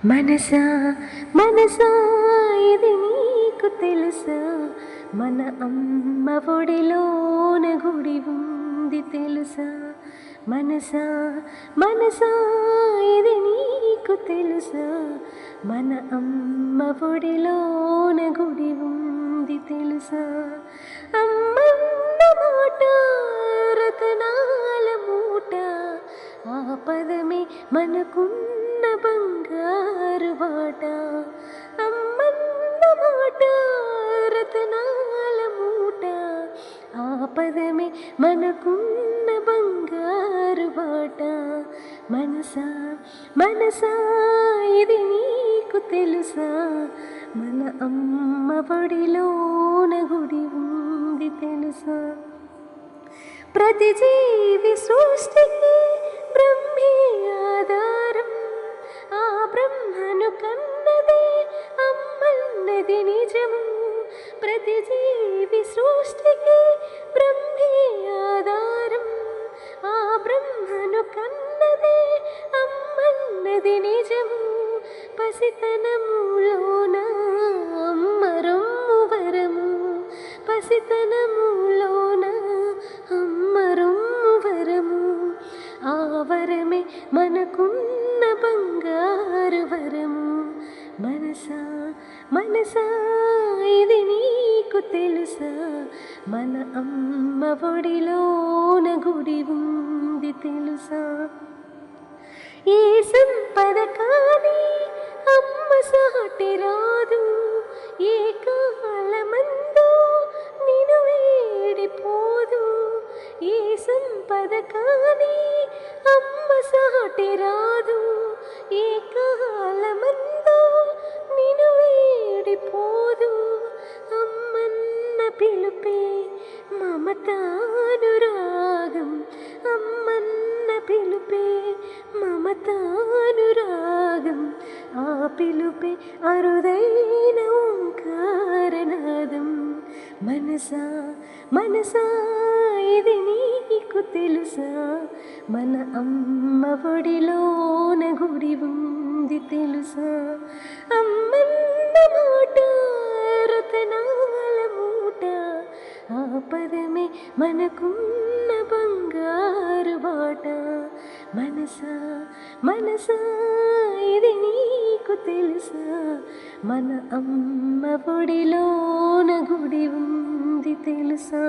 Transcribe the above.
మనసా మనసా ఇది నీకు తెలుసా, మన అమ్మ ఒడిలోన గుడి ఉంది తెలుసా. మనసా మనసా ఇది నీకు తెలుసా, మన అమ్మ ఒడిలోన గుడి ఉంది తెలుసా. అమ్మన్న మాట రతనాల మూట, ఆ పదమే మనకున్న బంగారు బాట. అమ్మన్న మాట రతనాల మూట, ఆ పదమే మనకున్న బంగారు బాట. మనసా మనసా ఇది నీకు తెలుసా, మన అమ్మ ఒడిలోన గుడి ఉంది తెలుసా. ప్రతి జీవి సృష్టికి బ్రహ్మే ఆధారం, ఆ బ్రహ్మను కన్నదే అమ్మన్నది నిజము. ప్రతి జీవి సృష్టికి బ్రహ్మే ఆధారం, ఆ బ్రహ్మను కన్నదే అమ్మన్నది నిజము. పసితనములోన అమ్మ రొమ్ము వరము, పసితనములోన అమ్మ రొమ్ము వరము. ఆ వరమే మనకున్న బంగారు వరము. మనసా మనసా ఇది నీకు తెలుసా, మన అమ్మ ఒడిలోన గుడి ఉంది తెలుసా. ఏ సంపద కానీ అమ్మ సాటి రాదు, ఏ కాలమందో నిన్ను వేడిపోదు. ఏ సంపద కానీ అమ్మ సాటి రాదు, ఏ కాలమందో నిన్ను వేడిపోదు. అమ్మన్న పిలుపే మమతానురాగం, అమ్మన్న పిలుపే మమతానురాగం. ఆ పిలుపే అరుదైన ఓంకారనాదం. మనసా మనసా ఇది నీకు తెలుసా, మన అమ్మ ఒడిలోన గుడి ఉంది తెలుసా. అమ్మన్న మాట రతనాల మూట, ఆ పదమే మనకున్న బంగారు బాట. మనసా మనసా ఇది నీకు తెలుసా, మన అమ్మ ఒడిలోన గుడి ఉంది తెలుసా.